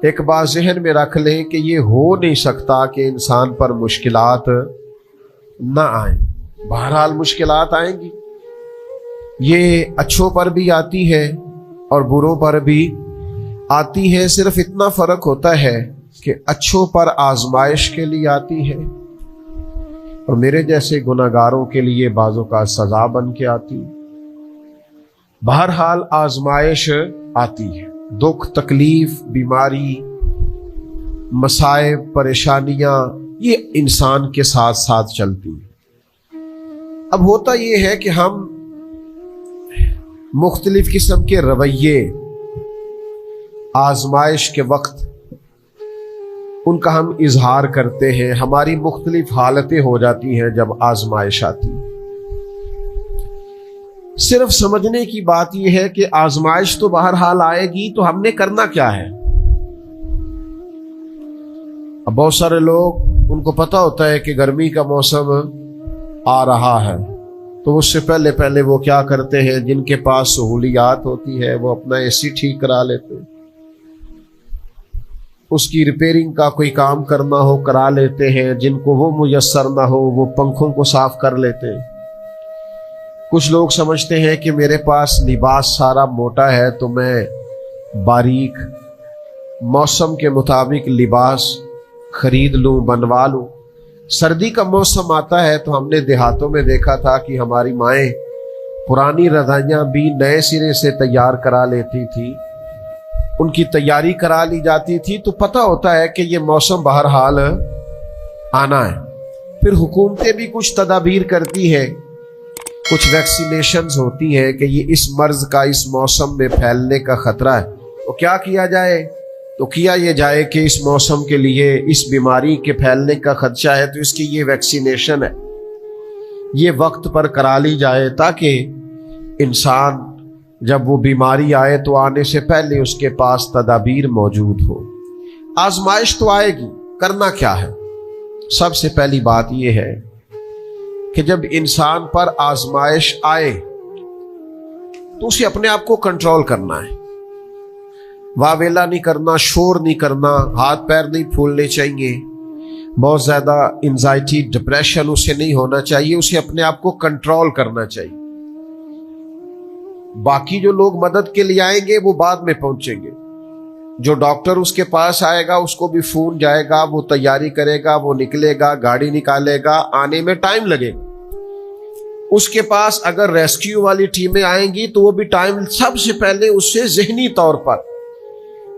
एक बात जहन में रख लें कि ये हो नहीं सकता कि इंसान पर मुश्किलात ना आए। बहरहाल मुश्किलात आएंगी। ये अच्छों पर भी आती है और बुरों पर भी आती है। सिर्फ इतना फर्क होता है कि अच्छों पर आजमाइश के लिए आती है और मेरे जैसे गुनाहगारों के लिए बाजों का सजा बन के आती है। बहरहाल आजमाइश आती है। दुख, तकलीफ, बीमारी, मसाइब, परेशानियां ये इंसान के साथ साथ चलती हैं। अब होता ये है कि हम मुख्तलिफ किस्म के रवैये आजमाइश के वक्त उनका हम इजहार करते हैं। हमारी मुख्तलिफ हालतें हो जाती हैं जब आजमाइश आती है। सिर्फ समझने की बात यह है कि आजमाइश तो बहरहाल आएगी, तो हमने करना क्या है। अब बहुत सारे लोग, उनको पता होता है कि गर्मी का मौसम आ रहा है, तो उससे पहले पहले वो क्या करते हैं, जिनके पास सहूलियात होती है वो अपना एसी ठीक करा लेते हैं। उसकी रिपेयरिंग का कोई काम करना हो करा लेते हैं। जिनको वो मुयस्सर ना हो वो पंखों को साफ कर लेते हैं। कुछ लोग समझते हैं कि मेरे पास लिबास सारा मोटा है तो मैं बारीक मौसम के मुताबिक लिबास खरीद लूं, बनवा लूं। सर्दी का मौसम आता है तो हमने देहातों में देखा था कि हमारी माएँ पुरानी रज़ाइयाँ भी नए सिरे से तैयार करा लेती थी। उनकी तैयारी करा ली जाती थी, तो पता होता है कि ये मौसम बहरहाल आना है। फिर हुकूमतें भी कुछ तदाबीर करती हैं, कुछ वैक्सीनेशंस होती हैं कि ये इस मर्ज का इस मौसम में फैलने का खतरा है, तो क्या किया जाए। तो किया ये जाए कि इस मौसम के लिए इस बीमारी के फैलने का खदशा है तो इसकी ये वैक्सीनेशन है, ये वक्त पर करा ली जाए ताकि इंसान जब वो बीमारी आए तो आने से पहले उसके पास तदाबीर मौजूद हो। आजमाइश तो आएगी, करना क्या है। सबसे पहली बात यह है कि जब इंसान पर आजमाइश आए तो उसे अपने आप को कंट्रोल करना है। वावेला नहीं करना, शोर नहीं करना, हाथ पैर नहीं फूलने चाहिए, बहुत ज्यादा एंजाइटी डिप्रेशन उसे नहीं होना चाहिए। उसे अपने आप को कंट्रोल करना चाहिए। बाकी जो लोग मदद के लिए आएंगे वो बाद में पहुंचेंगे। जो डॉक्टर उसके पास आएगा उसको भी फोन जाएगा, वो तैयारी करेगा, वो निकलेगा, गाड़ी निकालेगा, आने में टाइम लगेगा। उसके पास अगर रेस्क्यू वाली टीमें आएंगी तो वो भी टाइम, सबसे पहले उससे ज़हनी तौर पर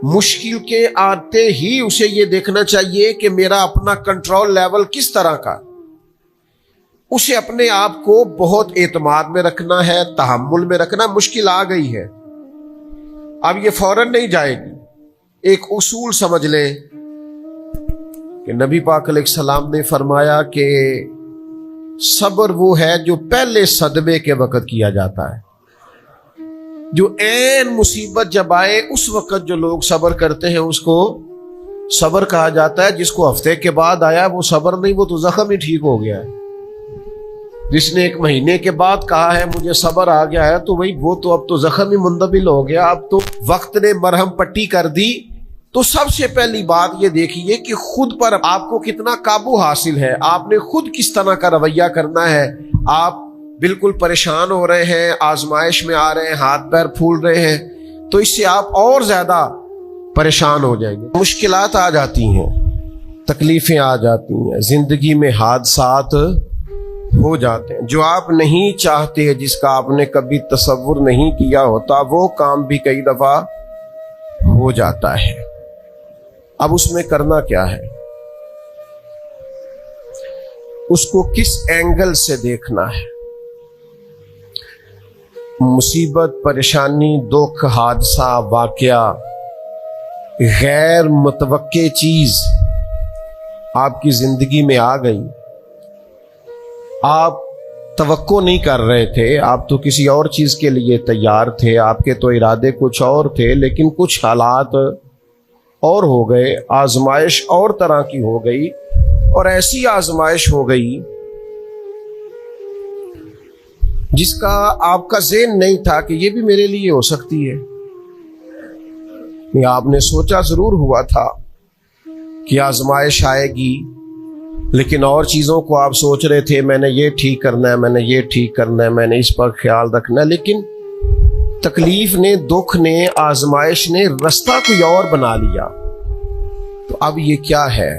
मुश्किल के आते ही उसे ये देखना चाहिए कि मेरा अपना कंट्रोल लेवल किस तरह का। उसे अपने आप को बहुत एतमाद में रखना है, तहम्मुल में रखना। मुश्किल आ गई है, अब ये फौरन नहीं जाएगी। एक उसूल समझ लें कि नबी पाक अलैहिस्सलाम ने फरमाया कि सब्र वो है जो पहले सदमे के वक्त किया जाता है। जो ऐन मुसीबत जब आए उस वक्त जो लोग सब्र करते हैं उसको सब्र कहा जाता है। जिसको हफ्ते के बाद आया वो सब्र नहीं, वो तो जख्म ही ठीक हो गया है। जिसने एक महीने के बाद कहा है मुझे सब्र आ गया है, तो वही वो तो अब तो जख्म ही मुंदबिल हो गया, अब तो वक्त ने मरहम पट्टी कर दी। तो सबसे पहली बात ये देखिए कि खुद पर आपको कितना काबू हासिल है, आपने खुद किस तरह का रवैया करना है। आप बिल्कुल परेशान हो रहे हैं, आजमाइश में आ रहे हैं, हाथ पैर फूल रहे हैं, तो इससे आप और ज्यादा परेशान हो जाएंगे। मुश्किलात आ जाती हैं, तकलीफें आ जाती हैं, जिंदगी में हादसात हो जाते हैं। जो आप नहीं चाहते, जिसका आपने कभी तसव्वुर नहीं किया होता, वो काम भी कई दफा हो जाता है। अब उसमें करना क्या है, उसको किस एंगल से देखना है। मुसीबत, परेशानी, दुख, हादसा, वाकया, गैर मुतवक्के चीज आपकी जिंदगी में आ गई, आप तवक्को नहीं कर रहे थे, आप तो किसी और चीज के लिए तैयार थे, आपके तो इरादे कुछ और थे, लेकिन कुछ हालात और हो गए, आजमाइश और तरह की हो गई। और ऐसी आजमाइश हो गई जिसका आपका ज़हन नहीं था कि ये भी मेरे लिए हो सकती है, नहीं, आपने सोचा जरूर हुआ था कि आजमाइश आएगी, लेकिन और चीज़ों को आप सोच रहे थे, मैंने ये ठीक करना है, मैंने ये ठीक करना है, मैंने इस पर ख्याल रखना है। लेकिन तकलीफ ने, दुख ने, आजमाइश ने रास्ता कोई और बना लिया। तो अब ये क्या है?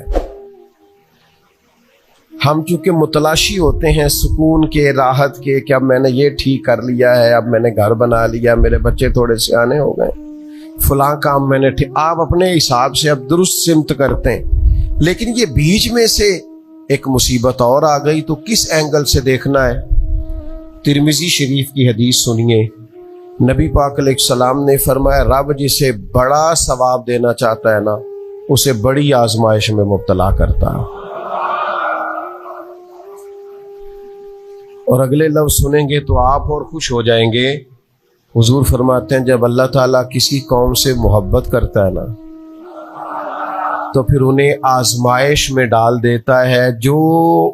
हम चूंकि मुतलाशी होते हैं सुकून के, राहत के, कि अब मैंने ये ठीक कर लिया है, अब मैंने घर बना लिया, मेरे बच्चे थोड़े सियाने हो गए, फलां काम मैंने ठीक, आप अपने हिसाब से अब दुरुस्त सिमत करते हैं। लेकिन ये बीच में से एक मुसीबत और आ गई, तो किस एंगल से देखना है? तिरमिजी शरीफ की हदीस सुनिए। नबी पाक अलैहिस्सलाम ने फरमाया, रब जिसे बड़ा सवाब देना चाहता है ना, उसे बड़ी आजमाइश में मुब्तला करता है। और अगले लफ्ज सुनेंगे तो आप और खुश हो जाएंगे। हुजूर फरमाते हैं, जब अल्लाह ताला किसी कौम से मोहब्बत करता है ना, तो फिर उन्हें आजमाइश में डाल देता है। जो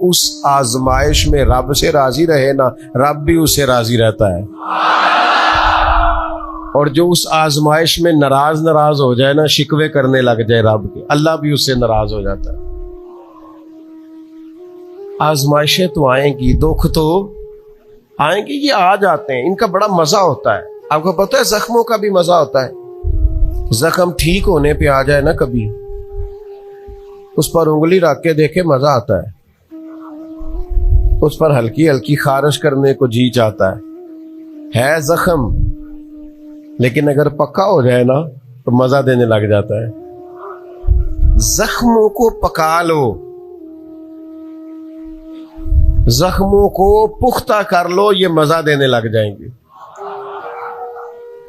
उस आजमाइश में रब से राजी रहे ना, रब भी उससे राजी रहता है। और जो उस आजमाइश में नाराज हो जाए ना, शिकवे करने लग जाए रब के, अल्लाह भी उससे नाराज हो जाता है। आजमाइशें तो आएंगी, दुख तो आएंगे, ये आ जाते हैं, इनका बड़ा मजा होता है। आपको पता है जख्मों का भी मजा होता है। जख्म ठीक होने पे आ जाए ना, कभी उस पर उंगली रख के देखे, मजा आता है। उस पर हल्की हल्की खारिश करने को जी चाहता है जख्म, लेकिन अगर पक्का हो जाए ना तो मजा देने लग जाता है। जख्मों को पका लो, जख्मों को पुख्ता कर लो, ये मजा देने लग जाएंगे।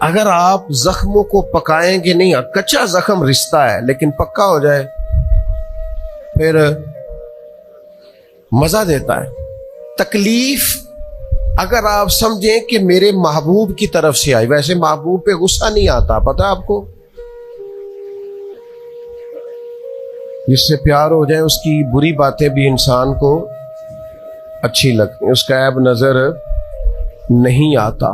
अगर आप जख्मों को पकाएंगे नहीं, कच्चा जख्म रिश्ता है, लेकिन पक्का हो जाए फिर मजा देता है। तकलीफ अगर आप समझें कि मेरे महबूब की तरफ से आई, वैसे महबूब पे गुस्सा नहीं आता, पता है आपको? जिससे प्यार हो जाए उसकी बुरी बातें भी इंसान को अच्छी लगती है, उसका ऐब नजर नहीं आता।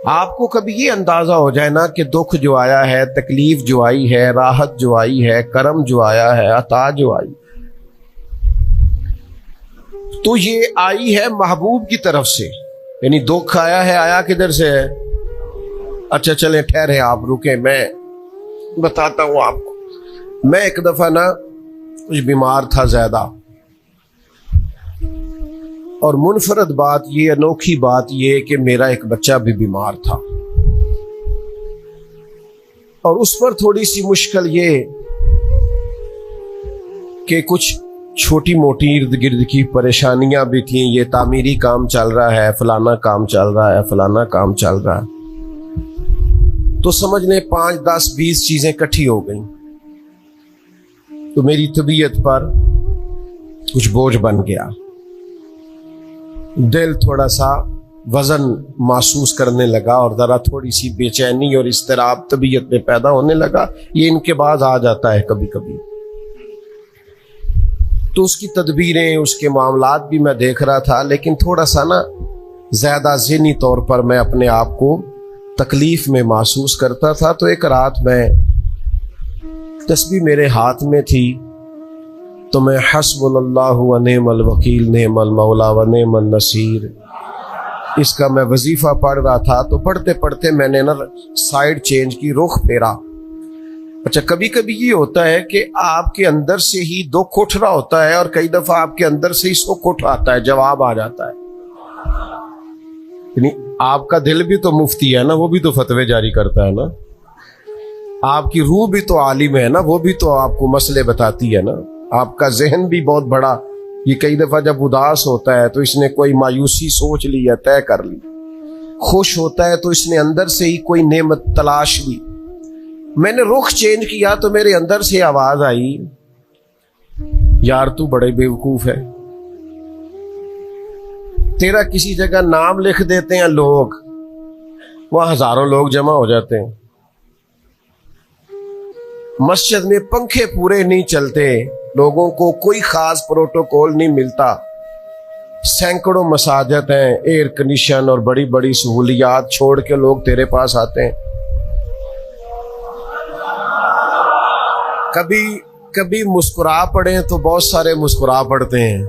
आपको कभी ये अंदाजा हो जाए ना कि दुख जो आया है, तकलीफ जो आई है, राहत जो आई है, करम जो आया है, अता जो आई, तो ये आई है महबूब की तरफ से। यानी दुख आया है, आया किधर से है? अच्छा चले ठहरे, आप रुके, मैं बताता हूं आपको। मैं एक दफा ना कुछ बीमार था ज्यादा, और मुनफरद बात ये, अनोखी बात ये कि मेरा एक बच्चा भी बीमार था। और उस पर थोड़ी सी मुश्किल ये कि कुछ छोटी मोटी इर्द गिर्द की परेशानियां भी थीं। ये तामीरी काम चल रहा है, फलाना काम चल रहा है, फलाना काम चल रहा है। तो समझ लें 5, 10, 20 चीजें इकट्ठी हो गई, तो मेरी तबीयत पर कुछ बोझ बन गया। दिल थोड़ा सा वजन महसूस करने लगा, और जरा थोड़ी सी बेचैनी और इस्तराब तबीयत में पैदा होने लगा। ये इनके बाद आ जाता है कभी कभी। तो उसकी तदबीरें, उसके मामलात भी मैं देख रहा था, लेकिन थोड़ा सा ना ज्यादा ज़हनी तौर पर मैं अपने आप को तकलीफ में महसूस करता था। तो एक रात मैं, तस्बीह मेरे हाथ में थी, तो मैं हस्बुनल्लाहु व निअमल वकील, निअमल मौला व निअमन नसीर, इसका मैं वजीफा पढ़ रहा था। तो पढ़ते पढ़ते मैंने ना साइड चेंज की, रुख फेरा। अच्छा, कभी कभी ये होता है कि आपके अंदर से ही दुख उठ रहा होता है, और कई दफा आपके अंदर से ही सुख उठ आता है, जवाब आ जाता है। यानी आपका दिल भी तो मुफ्ती है ना, वो भी तो फतवे जारी करता है ना। आपकी रूह भी तो आलिम है ना, वो भी तो आपको मसले बताती है ना। आपका जहन भी बहुत बड़ा, ये कई दफा जब उदास होता है तो इसने कोई मायूसी सोच ली या तय कर ली, खुश होता है तो इसने अंदर से ही कोई नेमत तलाश ली। मैंने रुख चेंज किया तो मेरे अंदर से आवाज आई, यार तू बड़े बेवकूफ है, तेरा किसी जगह नाम लिख देते हैं लोग, वहां हजारों लोग जमा हो जाते हैं। मस्जिद में पंखे पूरे नहीं चलते, लोगों को कोई खास प्रोटोकॉल नहीं मिलता, सैकड़ों मसाजिद हैं, एयर कंडीशन और बड़ी बड़ी सहूलियात छोड़ के लोग तेरे पास आते हैं। कभी कभी मुस्कुरा पड़े तो बहुत सारे मुस्कुरा पड़ते हैं,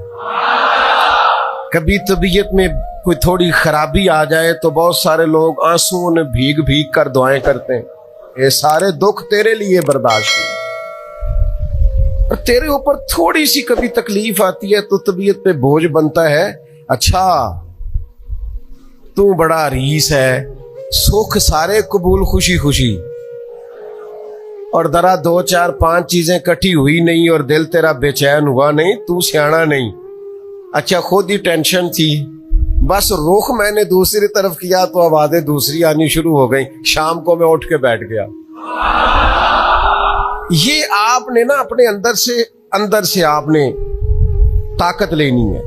कभी तबीयत में कोई थोड़ी खराबी आ जाए तो बहुत सारे लोग आंसुओं में भीग भीग कर दुआएं करते हैं। ये सारे दुख तेरे लिए बर्दाश्त हैं। और तेरे ऊपर थोड़ी सी कभी तकलीफ आती है तो तबीयत पे बोझ बनता है, अच्छा तू बड़ा रीस है, सुख सारे कबूल खुशी खुशी, और दरा 2 4 5 चीजें इकट्ठी हुई नहीं और दिल तेरा बेचैन हुआ नहीं, तू सियाना नहीं। अच्छा खुद ही टेंशन थी, बस रुख मैंने दूसरी तरफ किया तो आवाजें दूसरी आनी शुरू हो गई, शाम को मैं उठ के बैठ गया। ये आपने ना अपने अंदर से आपने ताकत लेनी है।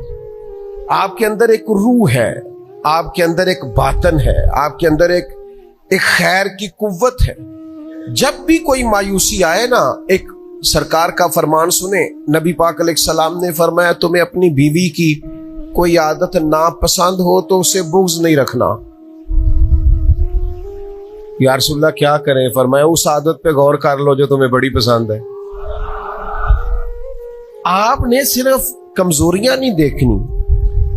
आपके अंदर एक रूह है, आपके अंदर एक बातन है, आपके अंदर एक खैर की कुव्वत है। जब भी कोई मायूसी आए ना, एक सरकार का फरमान सुने, नबी पाक अलैहिस्सलाम ने फरमाया तुम्हें अपनी बीवी की कोई आदत नापसंद हो तो उसे बुग़्ज़ नहीं रखना। या रसूलल्लाह क्या करें? फरमाया उस आदत पे गौर कर लो जो तुम्हें बड़ी पसंद है। आपने सिर्फ कमजोरियां नहीं देखनी,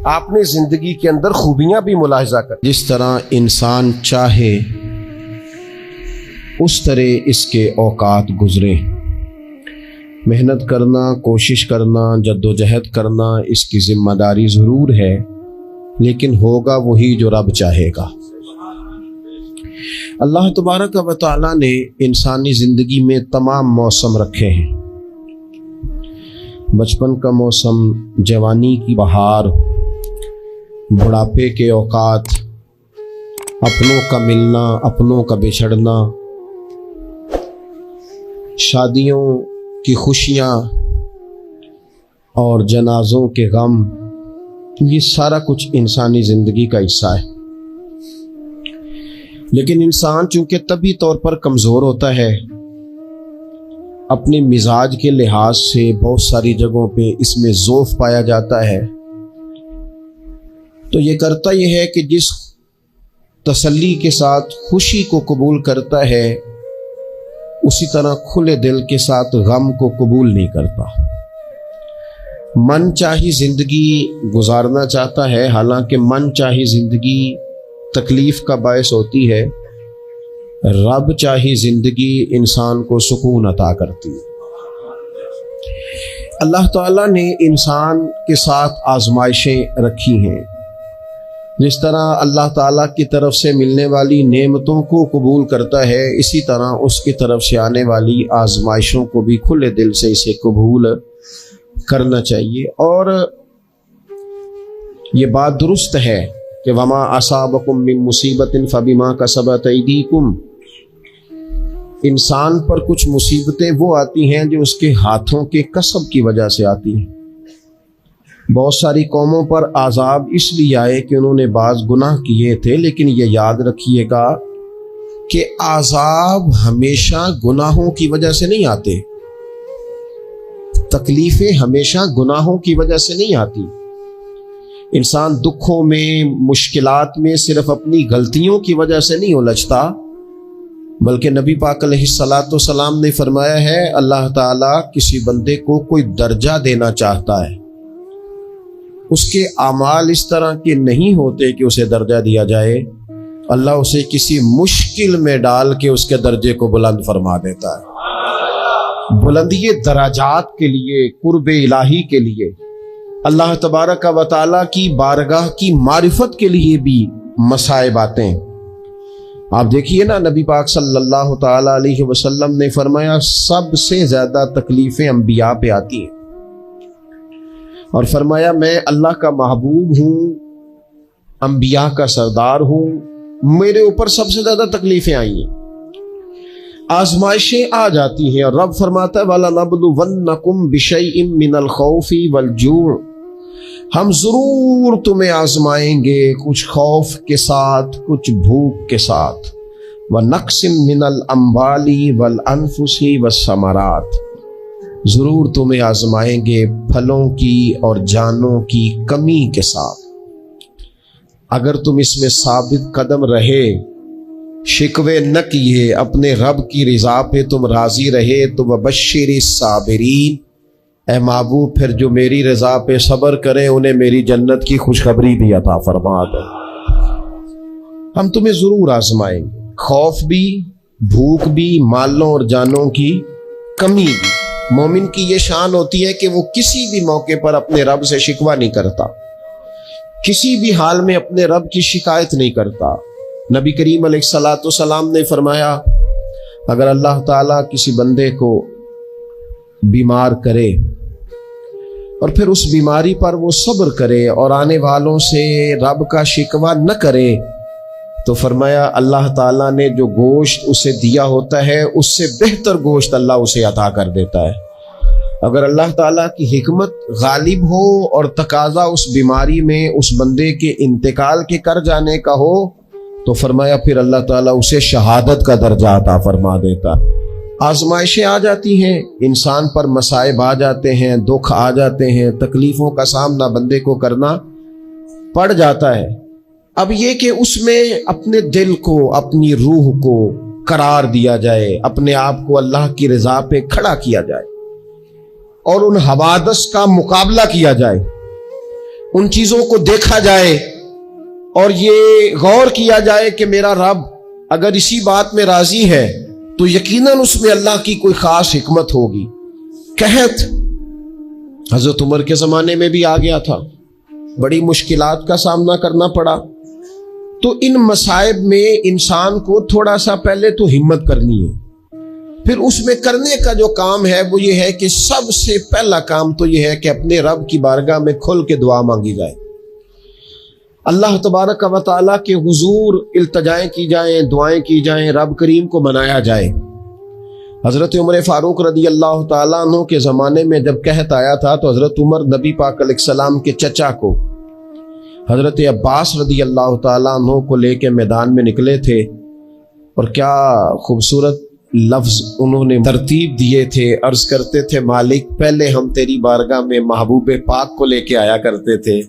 आपने जिंदगी के अंदर खूबियां भी मुलाहिजा कर। जिस तरह इंसान चाहे उस तरह इसके औकात गुजरे। मेहनत करना, कोशिश करना, जद्दोजहद करना इसकी जिम्मेदारी ज़रूर है, लेकिन होगा वही जो रब चाहेगा। अल्लाह तबारक व तआला ने इंसानी ज़िंदगी में तमाम मौसम रखे हैं। बचपन का मौसम, जवानी की बहार, बुढ़ापे के औकात, अपनों का मिलना, अपनों का बिछड़ना, शादियों की खुशियाँ और जनाजों के गम, ये सारा कुछ इंसानी ज़िंदगी का हिस्सा है। लेकिन इंसान चूंकि तभी तौर पर कमज़ोर होता है, अपने मिजाज के लिहाज से बहुत सारी जगहों पे इसमें ज़ौफ़ पाया जाता है, तो ये करता यह है कि जिस तसल्ली के साथ खुशी को कबूल करता है, उसी तरह खुले दिल के साथ गम को कबूल नहीं करता। मन चाही ज़िंदगी गुजारना चाहता है, हालांकि मन चाही ज़िंदगी तकलीफ़ का बायस होती है। रब चाही ज़िंदगी इंसान को सुकून अता करती है। अल्लाह ताला ने इंसान के साथ आजमाइशें रखी हैं। जिस तरह अल्लाह ताला की तरफ से मिलने वाली नेमतों को कबूल करता है, इसी तरह उसकी तरफ से आने वाली आजमाइशों को भी खुले दिल से इसे कबूल करना चाहिए। और ये बात दुरुस्त है कि वमा असाबकुम मिन मुसीबतिन फबिमा कसबत अयदीकुम, इंसान पर कुछ मुसीबतें वो आती हैं जो उसके हाथों के कसब की वजह से आती हैं। बहुत सारी कौमों पर आज़ाब इसलिए आए कि उन्होंने बाज़ गुनाह किए थे, लेकिन ये याद रखिएगा कि आज़ाब हमेशा गुनाहों की वजह से नहीं आते, तकलीफ़ें हमेशा गुनाहों की वजह से नहीं आती। इंसान दुखों में, मुश्किलात में सिर्फ अपनी गलतियों की वजह से नहीं उलझता, बल्कि नबी पाक अलैहिस्सलाम ने फरमाया है, अल्लाह ताला किसी बंदे को कोई दर्जा देना चाहता है, उसके आमाल इस तरह के नहीं होते कि उसे दर्जा दिया जाए, अल्लाह उसे किसी मुश्किल में डाल के उसके दर्जे को बुलंद फरमा देता है। बुलंदी दराजात के लिए, कुर्बे इलाही के लिए, अल्लाह तबारक व तआला की बारगाह की मारिफत के लिए भी मसाइब आते हैं। आप देखिए ना, नबी पाक सल्लल्लाहु ताला अलैहि वसल्लम ने फरमाया सबसे ज्यादा तकलीफें अंबिया पे आती हैं, और फरमाया मैं अल्लाह का महबूब हूँ, अंबिया का सरदार हूँ, मेरे ऊपर सबसे ज्यादा तकलीफें आई हैं, आजमाइशें आ जाती हैं। और रब फरमाता है वाला नबलुवन्नकुम बिशैइन मिनल खौफी वल जूअ, हम जरूर तुम्हें आजमाएंगे कुछ खौफ के साथ, कुछ भूख के साथ, व नक्सिम मिनल अम्वाली वल अनफुसी व समरात, जरूर तुम्हें आजमाएंगे फलों की और जानों की कमी के साथ। अगर तुम इसमें साबित कदम रहे शिकवे न किए, अपने रब की रिजा पे तुम राजी रहे तो वबश्शिरी साबिरीन, ए महबूब फिर जो मेरी रजा पे सब्र करें उन्हें मेरी जन्नत की खुशखबरी भी अता फरमा दे। हम तुम्हें जरूर आजमाएंगे, खौफ भी, भूख भी, मालों और जानों की कमी भी। मोमिन की ये शान होती है कि वो किसी भी मौके पर अपने रब से शिकवा नहीं करता, किसी भी हाल में अपने रब की शिकायत नहीं करता। नबी करीम अलैहिस्सलाम ने फरमाया, अगर अल्लाह ताला किसी बंदे को बीमार करे और फिर उस बीमारी पर वो सब्र करे और आने वालों से रब का शिकवा न करे, तो फरमाया अल्लाह ताला ने जो गोश्त उसे दिया होता है उससे बेहतर गोश्त अल्लाह उसे अता कर देता है। अगर अल्लाह ताला की हिकमत गालिब हो और तकाजा उस बीमारी में उस बंदे के इंतकाल के कर जाने का हो, तो फरमाया फिर अल्लाह ताला उसे शहादत का दर्जा अता फरमा देता। आजमाइशें आ जाती हैं, इंसान पर मसाइब आ जाते हैं, दुख आ जाते हैं, तकलीफों का सामना बंदे को करना पड़ जाता है। अब ये कि उसमें अपने दिल को, अपनी रूह को करार दिया जाए, अपने आप को अल्लाह की रजा पे खड़ा किया जाए और उन हवादस का मुकाबला किया जाए, उन चीजों को देखा जाए और ये गौर किया जाए कि मेरा रब अगर इसी बात में राजी है तो यकीनन उसमें अल्लाह की कोई खास हिकमत होगी। कहत हजरत उमर के जमाने में भी आ गया था, बड़ी मुश्किलात का सामना करना पड़ा। तो इन मसाइब में इंसान को थोड़ा सा पहले तो हिम्मत करनी है, फिर उसमें करने का जो काम है वो ये है कि सबसे पहला काम तो ये है कि अपने रब की बारगाह में खुल के दुआ मांगी जाए, अल्लाह तबारक व तआला के हुजूर इल्तजाएं की जाएं, दुआएं की जाएं, रब करीम को मनाया जाए। हजरत उमर फारूक रदी अल्लाह तआला अन्हु के ज़माने में जब कहत आया था तो हजरत उमर नबी पाक अलैहिस्सलाम के चचा को हजरत अब्बास रदी अल्लाह तआला अन्हु को लेके मैदान में निकले थे और क्या खूबसूरत लफ्ज उन्होंने तरतीब दिए थे। अर्ज करते थे, मालिक पहले हम तेरी बारगाह में महबूब पाक को लेके आया करते थे,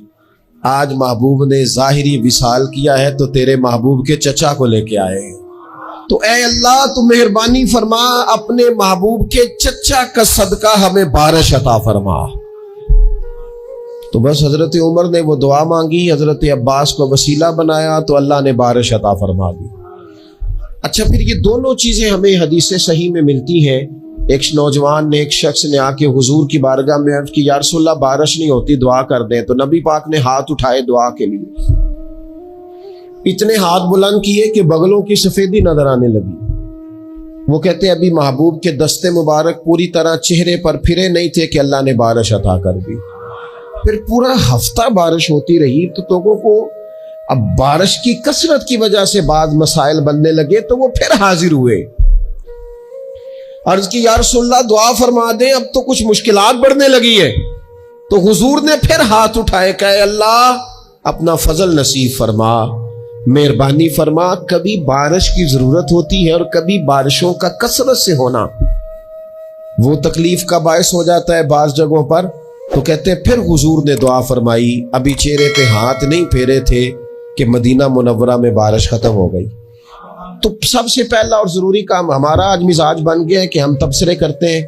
आज महबूब ने जाहिरी विसाल किया है तो तेरे महबूब के चचा को लेके आए हैं। तो ए अल्लाह तू मेहरबानी फरमा, अपने महबूब के चचा का सदका हमें बारिश अता फरमा। तो बस हजरत उमर ने वो दुआ मांगी, हजरत अब्बास को वसीला बनाया तो अल्लाह ने बारिश अता फरमा दी। अच्छा, फिर ये दोनों चीजें हमें हदीस सही में मिलती हैं। एक नौजवान ने, एक शख्स ने आके हुजूर की बारगाह में अर्ज की, या रसूलल्लाह बारिश नहीं होती, दुआ कर दें। तो नबी पाक ने हाथ उठाए दुआ के लिए, इतने हाथ बुलंद किए कि बगलों की सफेदी नजर आने लगी। वो कहते अभी महबूब के दस्ते मुबारक पूरी तरह चेहरे पर फिरे नहीं थे कि अल्लाह ने बारिश अता कर दी। फिर पूरा हफ्ता बारिश होती रही तो लोगों को अब बारिश की कसरत की वजह से बाद मसाइल बनने लगे, तो वो फिर हाजिर हुए। अर्ज की, या रसूलल्लाह दुआ फरमा दें, अब तो कुछ मुश्किलात बढ़ने लगी है। तो हुजूर ने फिर हाथ उठाए, कहे अल्लाह अपना फजल नसीब फरमा, मेहरबानी फरमा। कभी बारिश की जरूरत होती है और कभी बारिशों का कसरत से होना वो तकलीफ का बायस हो जाता है बाज़ जगहों पर। तो कहते हैं फिर हुजूर ने दुआ फरमाई, अभी चेहरे पे हाथ नहीं फेरे थे कि मदीना मुनव्वरा में बारिश खत्म हो गई। तो सबसे पहला और जरूरी काम हमारा आज मिजाज बन गया है कि हम तबसरे करते हैं,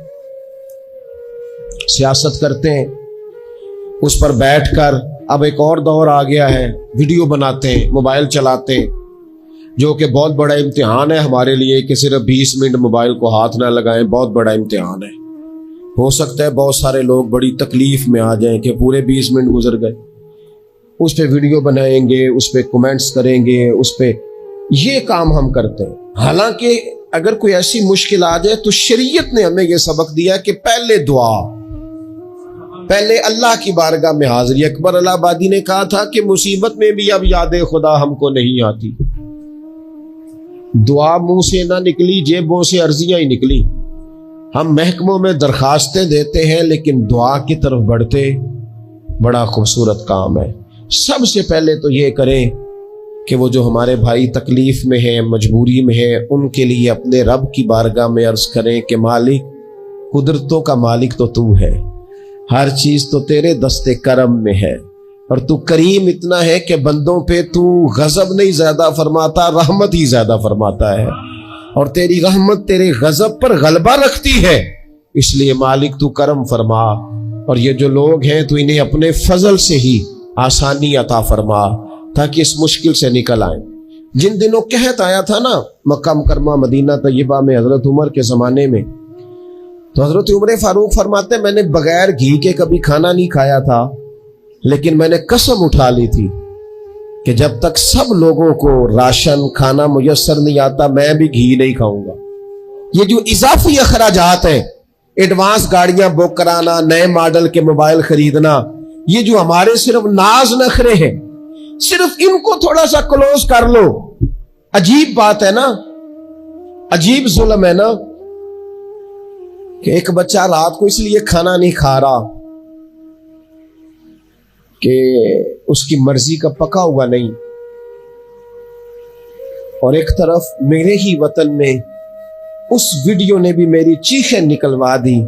सियासत करते हैं, उस पर बैठकर अब एक और दौर आ गया है, वीडियो बनाते हैं, मोबाइल चलाते हैं, जो कि बहुत बड़ा इम्तिहान है हमारे लिए कि सिर्फ 20 मिनट मोबाइल को हाथ ना लगाएं, बहुत बड़ा इम्तिहान है। हो सकता है बहुत सारे लोग बड़ी तकलीफ में आ जाएं कि पूरे 20 मिनट गुजर गए। उस पर वीडियो बनाएंगे, उस पर कमेंट्स करेंगे, उस पर ये काम हम करते हैं। हालांकि अगर कोई ऐसी मुश्किल आ जाए तो शरीयत ने हमें यह सबक दिया कि पहले दुआ, पहले अल्लाह की बारगाह में हाजिरी। अकबर इलाहाबादी ने कहा था कि मुसीबत में भी अब याद खुदा हमको नहीं आती। दुआ मुंह से ना निकली, जेबों से अर्जियां ही निकली। हम महकमों में दरखास्तें देते हैं लेकिन दुआ की तरफ बढ़ते बड़ा खूबसूरत काम है। सबसे पहले तो ये करें कि वो जो हमारे भाई तकलीफ में है, मजबूरी में है, उनके लिए अपने रब की बारगाह में अर्ज करें कि मालिक, कुदरतों का मालिक तो तू है, हर चीज तो तेरे दस्ते करम में है, और तू करीम इतना है कि बंदों पे तू गजब नहीं ज्यादा फरमाता, रहमत ही ज्यादा फरमाता है, और तेरी रहमत तेरे गजब पर गलबा रखती है। इसलिए मालिक तू करम फरमा, और ये जो लोग हैं तू इन्हें अपने फजल से ही आसानी अता फरमा ताकि इस मुश्किल से निकल आए। जिन दिनों कहत आया था ना मक्का मुकरमा मदीना तैयबा में हजरत उमर के जमाने में, तो हजरत उमर फारूक फरमाते मैंने बगैर घी के कभी खाना नहीं खाया था, लेकिन मैंने कसम उठा ली थी कि जब तक सब लोगों को राशन खाना मुयस्सर नहीं आता मैं भी घी नहीं खाऊंगा। ये जो इजाफी अखराजात हैं, एडवांस गाड़ियां बुक कराना, नए मॉडल के मोबाइल खरीदना, ये जो हमारे सिर्फ नाज नखरे हैं, सिर्फ इनको थोड़ा सा क्लोज कर लो। अजीब बात है ना, अजीब जुल्म है ना कि एक बच्चा रात को इसलिए खाना नहीं खा रहा कि उसकी मर्जी का पका हुआ नहीं, और एक तरफ मेरे ही वतन में उस वीडियो ने भी मेरी चीखें निकलवा दी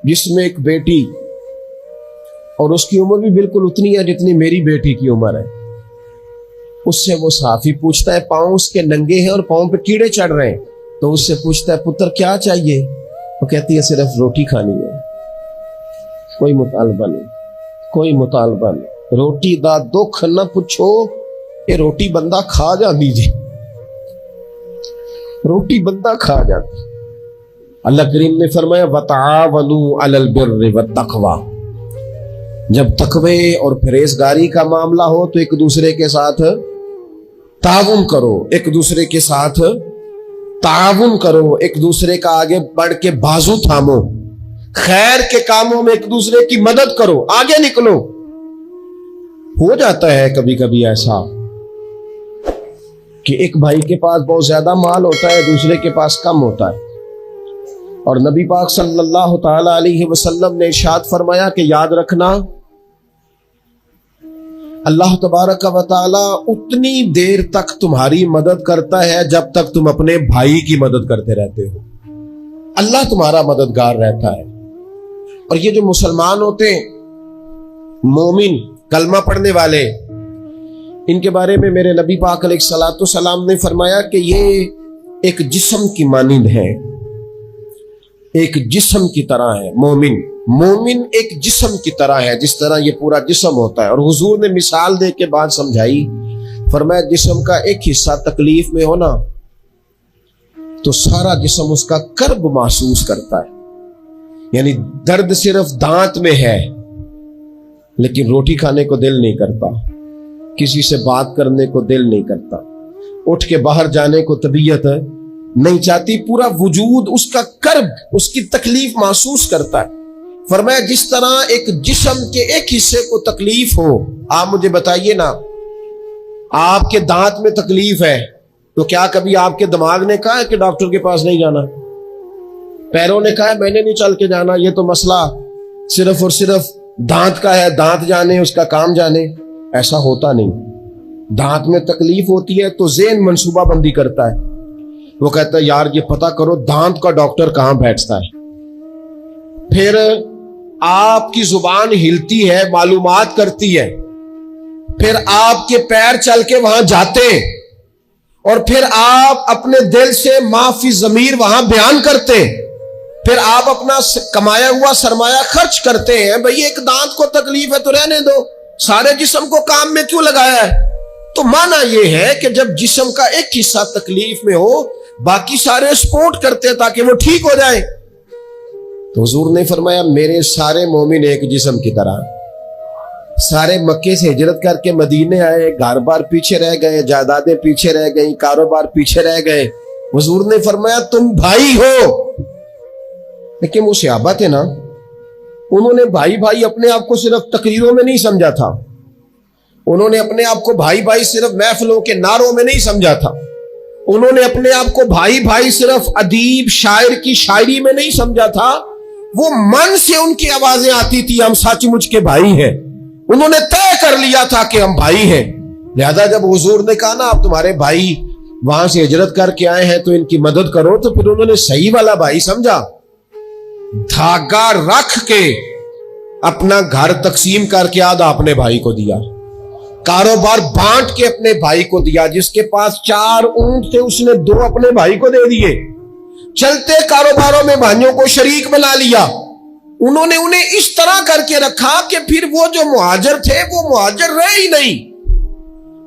जिसमें एक बेटी, और उसकी उम्र भी बिल्कुल उतनी है जितनी मेरी बेटी की उम्र है, उससे वो साफी पूछता है, पांव उसके नंगे हैं और पांव पे कीड़े चढ़ रहे हैं, तो उससे पूछता है पुत्र क्या चाहिए? वो कहती है सिर्फ रोटी खानी है, कोई मुतालबा नहीं, कोई मुतालबा नहीं, रोटी दा दुख न पूछो, ये रोटी बंदा खा जाती जी, रोटी बंदा खा जाती। अल्लाह करीम ने फरमाया वतावनु अलल बिर्रि वत्तक़वा, जब तकवे और परहेजगारी का मामला हो तो एक दूसरे के साथ ताउन करो, एक दूसरे के साथ ताउन करो, एक दूसरे का आगे बढ़ के बाजू थामो, खैर के कामों में एक दूसरे की मदद करो, आगे निकलो। हो जाता है कभी कभी ऐसा कि एक भाई के पास बहुत ज्यादा माल होता है, दूसरे के पास कम होता है, और नबी पाक सल्लल्लाहु ताला अलैहि वसल्लम ने इरशाद फरमाया कि याद रखना अल्लाह तबारक व तआला उतनी देर तक तुम्हारी मदद करता है जब तक तुम अपने भाई की मदद करते रहते हो। अल्लाह तुम्हारा मददगार रहता है। और ये जो मुसलमान होते हैं, मोमिन, कलमा पढ़ने वाले, इनके बारे में मेरे नबी पाक अलैहिस्सलातु सलाम ने फरमाया कि ये एक जिस्म की मानिंद है, एक जिस्म की तरह है। मोमिन मोमिन एक जिस्म की तरह है, जिस तरह ये पूरा जिस्म होता है। और हुजूर ने मिसाल दे के बात समझाई, फरमाया जिस्म का एक हिस्सा तकलीफ में हो ना तो सारा जिस्म उसका कर्ब महसूस करता है, यानी दर्द सिर्फ दांत में है लेकिन रोटी खाने को दिल नहीं करता, किसी से बात करने को दिल नहीं करता, उठ के बाहर जाने को तबीयत नहीं चाहती, पूरा वजूद उसका कर्ब, उसकी तकलीफ महसूस करता है। फरमाया जिस तरह एक जिस्म के एक हिस्से को तकलीफ हो, आप मुझे बताइए ना, आपके दांत में तकलीफ है तो क्या कभी आपके दिमाग ने कहा है कि डॉक्टर के पास नहीं जाना? पैरों ने कहा है मैंने नहीं चल के जाना, ये तो मसला सिर्फ और सिर्फ दांत का है, दांत जाने उसका काम जाने? ऐसा होता नहीं। दांत में तकलीफ होती है तो ज़हन मंसूबा बंदी करता है, वो कहता है यार ये पता करो दांत का डॉक्टर कहां बैठता है। फिर आपकी जुबान हिलती है, मालूमात करती है, फिर आपके पैर चल के वहां जाते हैं, और फिर आप अपने दिल से माफी जमीर वहां बयान करते हैं, फिर आप अपना कमाया हुआ सरमाया खर्च करते हैं। भाई एक दांत को तकलीफ है तो रहने दो, सारे जिस्म को काम में क्यों लगाया है? तो माना यह है कि जब जिस्म का एक हिस्सा तकलीफ में हो बाकी सारे सपोर्ट करते हैं ताकि वो ठीक हो जाए। तो हुजूर ने फरमाया मेरे सारे मोमिन एक जिस्म की तरह, सारे मक्के से हिजरत करके मदीने आए, घर बार पीछे रह गए, जायदादें पीछे रह गई, कारोबार पीछे रह गए। हुजूर ने फरमाया तुम भाई हो। लेकिन वो सहाबा थे ना, उन्होंने भाई भाई अपने आप को सिर्फ तकरीरों में नहीं समझा था, उन्होंने अपने आप को भाई भाई सिर्फ महफिलों के नारों में नहीं समझा था, उन्होंने अपने आप को भाई भाई सिर्फ अदीब शायर की शायरी में नहीं समझा था, वो मन से उनकी आवाजें आती थी हम सचमुच के भाई हैं। उन्होंने तय कर लिया था कि हम भाई हैं। लिहाजा जब हुजूर ने कहा ना आप तुम्हारे भाई वहां से हिजरत करके आए हैं तो इनकी मदद करो, तो फिर उन्होंने सही वाला भाई समझा, धागा रख के अपना घर तकसीम करके आधा अपने भाई को दिया, कारोबार बांट के अपने भाई को दिया। जिसके पास 4 ऊंट थे उसने 2 अपने भाई को दे दिए। चलते कारोबारों में भाइयों को शरीक बना लिया। उन्होंने उन्हें इस तरह करके रखा कि फिर वो जो मुहाजिर थे वो मुहाजिर रहे ही नहीं।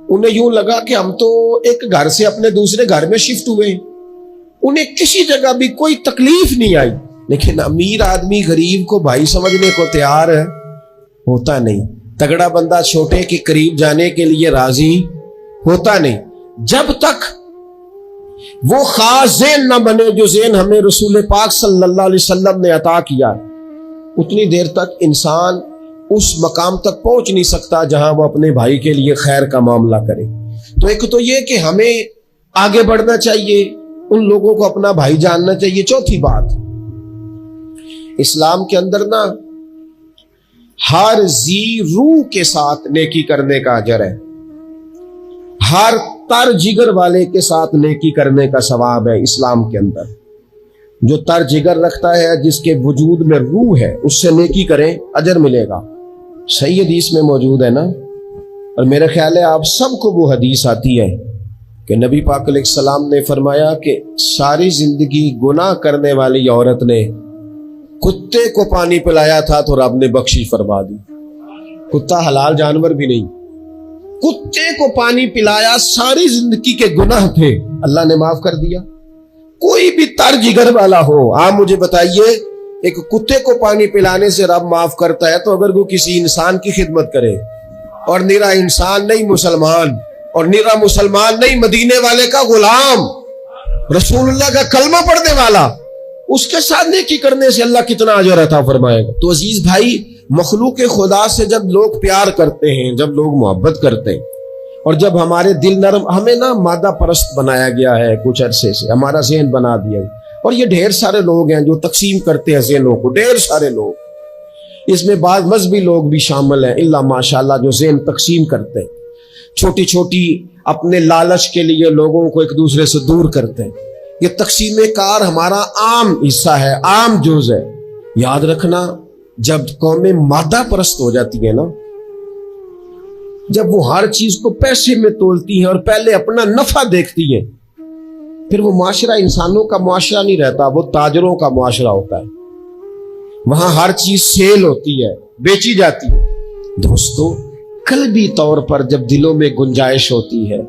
उन्हें यूं लगा कि हम तो एक घर से अपने दूसरे घर में शिफ्ट हुए। उन्हें किसी जगह भी कोई तकलीफ नहीं आई। लेकिन अमीर आदमी गरीब को भाई समझने को तैयार होता नहीं। तगड़ा बंदा छोटे के करीब जाने के लिए राजी होता नहीं। जब तक वो खास ज़ेन न बने जो ज़ेन हमें रसूल पाक सल्लल्लाहु अलैहि वसल्लम ने अता किया, उतनी देर तक इंसान उस मकाम तक पहुंच नहीं सकता जहां वो अपने भाई के लिए खैर का मामला करे। तो एक तो ये कि हमें आगे बढ़ना चाहिए, उन लोगों को अपना भाई जानना चाहिए। चौथी बात, इस्लाम के अंदर ना हर जी रूह के साथ नेकी करने का अजर है। हर तर जिगर वाले के साथ नेकी करने का सवाब है इस्लाम के अंदर। जो तर जिगर रखता है, जिसके वजूद में रूह है, उससे नेकी करें, अजर मिलेगा। सही हदीस में मौजूद है ना। और मेरा ख्याल है आप सबको वो हदीस आती है कि नबी पाक अलैहिस्सलाम ने फरमाया कि सारी जिंदगी गुनाह करने वाली औरत ने कुत्ते को पानी पिलाया था तो रब ने बख्शिश फरमा दी। कुत्ता हलाल जानवर भी नहीं, कुत्ते को पानी पिलाया, सारी जिंदगी के गुनाह थे, अल्लाह ने माफ कर दिया। कोई भी तर जिगर वाला हो, आप मुझे बताइए, एक कुत्ते को पानी पिलाने से रब माफ करता है, तो अगर वो किसी इंसान की खिदमत करे, और निरा इंसान नहीं मुसलमान, और निरा मुसलमान नहीं मदीने वाले का गुलाम, रसूलुल्लाह का कलमा पढ़ने वाला, उसके साथ नेकी करने से अल्लाह कितना अजर अता फरमाएगा। तो अजीज भाई, मखलूक खुदा से जब लोग प्यार करते हैं, जब लोग मोहब्बत करते हैं, और जब हमारे दिल नरम, हमें ना मादा परस्त बनाया गया है कुछ अरसे से, हमारा ज़हन बना दिया। और ये ढेर सारे लोग हैं जो तकसीम करते हैं ज़हनों को, ढेर सारे लोग, इसमें बाद मजहबी लोग भी शामिल हैं, इल्ला माशाल्लाह, जो ज़हन तकसीम करते हैं, छोटी छोटी अपने लालच के लिए लोगों को एक दूसरे से दूर करते हैं। ये तकसीम कार हमारा आम हिस्सा है, आम जुज़ है। याद रखना, जब कौमें मादा परस्त हो जाती है ना, जब वो हर चीज को पैसे में तोलती है और पहले अपना नफा देखती है, फिर वो माशरा इंसानों का माशरा नहीं रहता, वो ताजरों का माशरा होता है। वहां हर चीज सेल होती है, बेची जाती है। दोस्तों, कल्बी तौर पर जब दिलों में गुंजाइश होती है,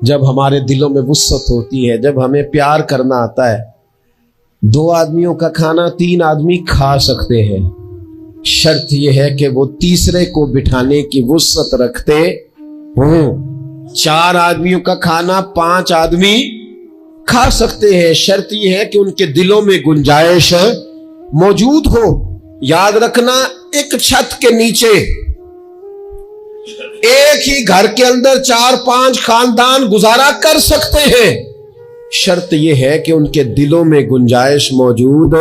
जब हमारे दिलों में वुसअत होती है, जब हमें प्यार करना आता है, 2 आदमियों का खाना 3 आदमी खा सकते हैं। शर्त यह है कि वो तीसरे को बिठाने की वुसअत रखते हों। 4 आदमियों का खाना 5 आदमी खा सकते हैं। शर्त यह है कि उनके दिलों में गुंजाइश मौजूद हो। याद रखना, एक छत के नीचे, एक ही घर के अंदर 4-5 खानदान गुजारा कर सकते हैं। शर्त यह है कि उनके दिलों में गुंजाइश मौजूद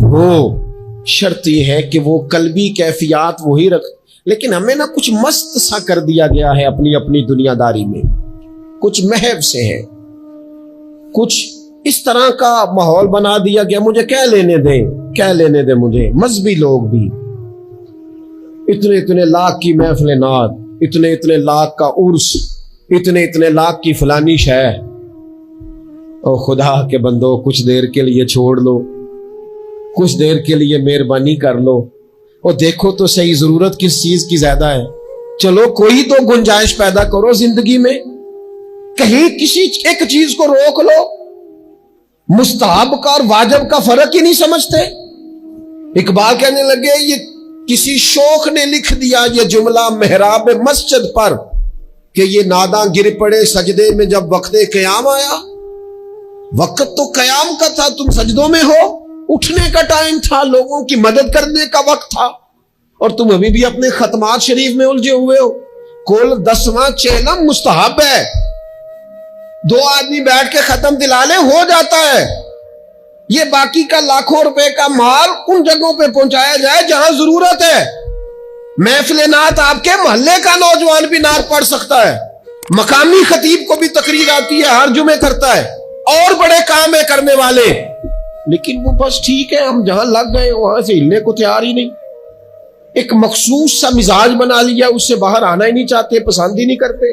हो। शर्त यह है कि वो कल्बी कैफियत वही रख। लेकिन हमें ना कुछ मस्त सा कर दिया गया है अपनी अपनी दुनियादारी में, कुछ महव से है, कुछ इस तरह का माहौल बना दिया गया, मुझे क्या लेने दें, क्या लेने दें मुझे। मजहबी लोग भी इतने इतने लाख की महफिल नात, इतने इतने लाख का उर्स, इतने इतने लाख की फलानी शह। और खुदा के बंदो, कुछ देर के लिए छोड़ लो, कुछ देर के लिए मेहरबानी कर लो और देखो तो सही, जरूरत किस चीज की ज्यादा है। चलो कोई तो गुंजाइश पैदा करो जिंदगी में, कहीं किसी एक चीज को रोक लो। मुस्तहब का और वाजिब का फर्क ही नहीं समझते। इकबाल कहने लगे, ये किसी शौक ने लिख दिया ये जुमला मेहराब मस्जिद पर, कि ये नादा गिर पड़े सजदे में जब वक्ते कयाम आया। वक्त तो कयाम का था, तुम सजदों में हो, उठने का टाइम था, लोगों की मदद करने का वक्त था, और तुम अभी भी अपने खतमात शरीफ में उलझे हुए हो। कुल 10वां चेलम मुस्तहब है, 2 आदमी बैठ के खत्म दिला ले, हो जाता है। ये बाकी का लाखों रुपए का माल उन जगहों पे पहुंचाया जाए जहां जरूरत है। महफिल नात आपके मोहल्ले का नौजवान भी नात पढ़ सकता है, मकामी खतीब को भी तकरीर आती है, हर जुमे करता है, और बड़े काम है करने वाले। लेकिन वो बस ठीक है, हम जहां लग गए वहां से हिलने को तैयार ही नहीं। एक मखसूस सा मिजाज बना लिया, उससे बाहर आना ही नहीं चाहते, पसंद ही नहीं करते।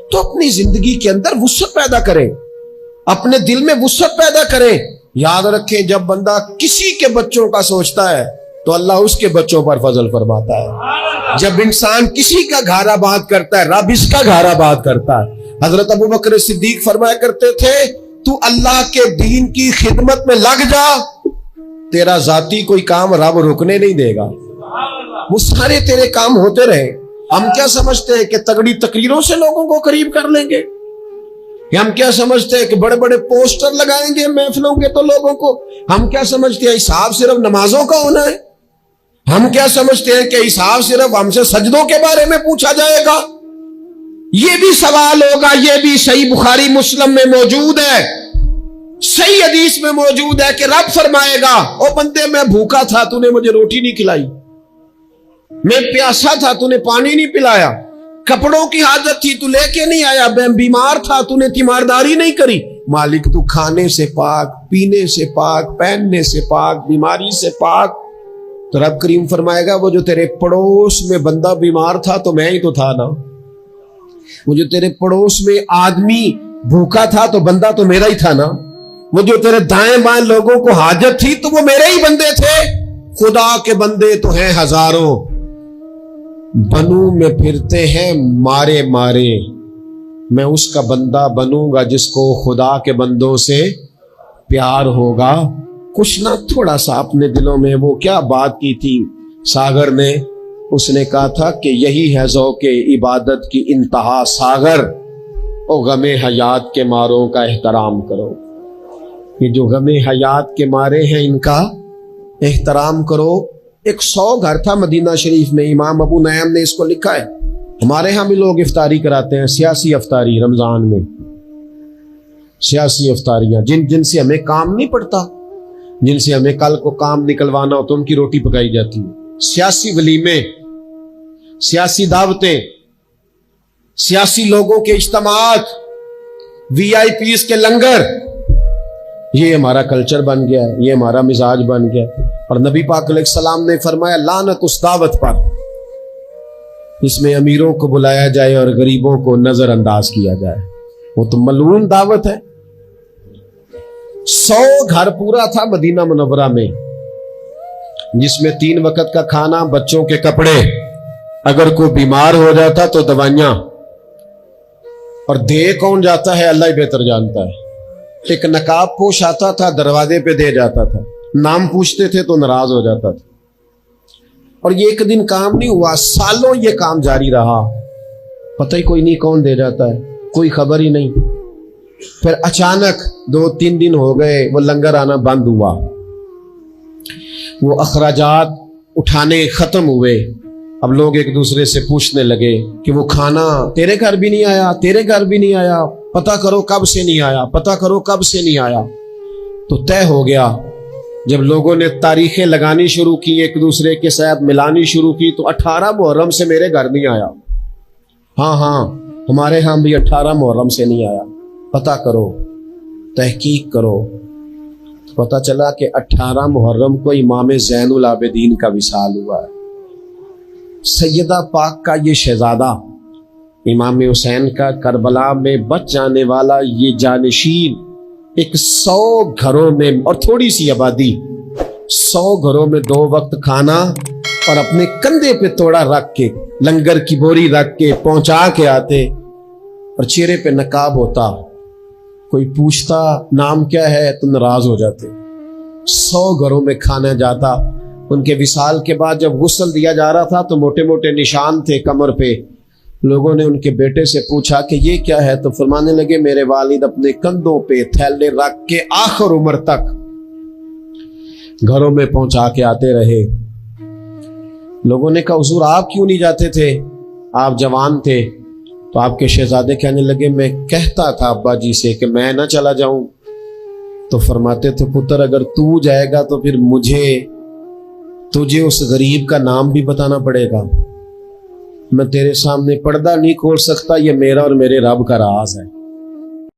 तो अपनी जिंदगी के अंदर वुसअत पैदा करें, अपने दिल में वुसअत पैदा करें। याद रखें, जब बंदा किसी के बच्चों का सोचता है तो अल्लाह उसके बच्चों पर फजल फरमाता है। जब इंसान किसी का घारा बात करता है, रब इसका घारा बात करता है। हजरत अबू बकर सिद्दीक फरमाया करते थे, तू अल्लाह के दीन की खिदमत में लग जा, तेरा जाती कोई काम रब रुकने नहीं देगा, वो सारे तेरे काम होते रहे। हम क्या समझते हैं कि तगड़ी तकरीरों से लोगों को करीब कर लेंगे, कि हम क्या समझते हैं कि बड़े बड़े पोस्टर लगाएंगे महफिलों के तो लोगों को, हम क्या समझते हैं हिसाब सिर्फ नमाजों का होना है, हम क्या समझते हैं कि हिसाब सिर्फ हमसे सजदों के बारे में पूछा जाएगा। ये भी सवाल होगा, ये भी सही बुखारी मुस्लिम में मौजूद है, सही हदीस में मौजूद है कि रब फरमाएगा, ओ बंदे मैं भूखा था तूने मुझे रोटी नहीं खिलाई, मैं प्यासा था तूने पानी नहीं पिलाया, कपड़ों की हाजत थी तू लेके नहीं आया, मैं बीमार था तूने तीमारदारी नहीं करी। मालिक तू खाने से पाक, पीने से पाक, पहनने से पाक, बीमारी से पाक। तो रब करीम फरमाएगा, वो जो तेरे पड़ोस में बंदा बीमार था तो मैं ही तो था ना, वो जो तेरे पड़ोस में आदमी भूखा था तो बंदा तो मेरा ही था ना, वो जो तेरे दाएं बाएं लोगों को हाजत थी तो वो मेरे ही बंदे थे। खुदा के बंदे तो हैं हजारों, बनू में फिरते हैं मारे मारे, मैं उसका बंदा बनूंगा जिसको खुदा के बंदों से प्यार होगा। कुछ ना थोड़ा सा अपने दिलों में वो क्या बात की थी सागर ने, उसने कहा था कि यही है ज़ौक़े इबादत की इंतहा सागर, ओ गमे हयात के मारों का एहतराम करो। ये जो गमे हयात के मारे हैं इनका एहतराम करो। एक 100 घर था मदीना शरीफ में, इमाम अबू नईम ने इसको लिखा है। हमारे यहाँ भी लोग इफ्तारी कराते हैं, सियासी इफ्तारी रमजान में, सियासी इफ्तारियां जिनसे हमें काम नहीं पड़ता, जिनसे हमें कल को काम निकलवाना हो तो उनकी रोटी पकाई जाती है। सियासी वलीमे, सियासी दावतें, सियासी लोगों के इज्तिमात, वीआईपीज के लंगर, ये हमारा कल्चर बन गया है, ये हमारा मिजाज बन गया। और नबी पाक अलैहिस्सलाम ने फरमाया, लानत उस दावत पर इसमें अमीरों को बुलाया जाए और गरीबों को नजरअंदाज किया जाए, वो तो मलून दावत है। 100 घर पूरा था मदीना मुनव्वरा में, जिसमें 3 वक्त का खाना, बच्चों के कपड़े, अगर कोई बीमार हो जाता तो दवाइयां, और दे कौन जाता है अल्लाह ही बेहतर जानता है। एक नकाब पोश आता था, दरवाजे पे दे जाता था, नाम पूछते थे तो नाराज हो जाता था। और ये एक दिन काम नहीं हुआ, सालों ये काम जारी रहा, पता ही कोई नहीं कौन दे जाता है, कोई खबर ही नहीं। फिर अचानक 2-3 दिन हो गए, वो लंगर आना बंद हुआ, वो अखराजात उठाने खत्म हुए। अब लोग एक दूसरे से पूछने लगे कि वो खाना तेरे घर भी नहीं आया, तेरे घर भी नहीं आया, पता करो कब से नहीं आया, पता करो कब से नहीं आया। तो तय हो गया, जब लोगों ने तारीखें लगानी शुरू की, एक दूसरे के साथ मिलानी शुरू की, तो 18 मुहर्रम से मेरे घर नहीं आया। हाँ, हमारे यहाँ भी 18 मुहर्रम से नहीं आया, पता करो, तहकीक करो। तो पता चला कि 18 मुहर्रम को इमाम ज़ैनुल आबिदीन का विसाल हुआ है। सैयदा पाक का ये शहजादा, इमाम हुसैन का करबला में बच जाने वाला ये जानशीन, एक 100 घरों में और थोड़ी सी आबादी, 100 घरों में 2 वक्त खाना, और अपने कंधे पे तोड़ा रख के, लंगर की बोरी रख के पहुंचा के आते, और चेहरे पे नकाब होता। कोई पूछता नाम क्या है तो नाराज हो जाते। 100 घरों में खाना जाता। उनके विसाल के बाद जब गुस्ल दिया जा रहा था तो मोटे मोटे निशान थे कमर पे। लोगों ने उनके बेटे से पूछा कि ये क्या है, तो फरमाने लगे मेरे वालिद अपने कंधों पे थैले रख के आखिर उम्र तक घरों में पहुंचा के आते रहे। लोगों ने कहा हुजूर आप क्यों नहीं जाते थे, आप जवान थे। तो आपके शहजादे कहने लगे मैं कहता था अब्बा जी से कि मैं ना चला जाऊं, तो फरमाते थे पुत्र अगर तू जाएगा तो फिर तुझे उस गरीब का नाम भी बताना पड़ेगा। मैं तेरे सामने पर्दा नहीं खोल सकता, ये मेरा और मेरे रब का राज है।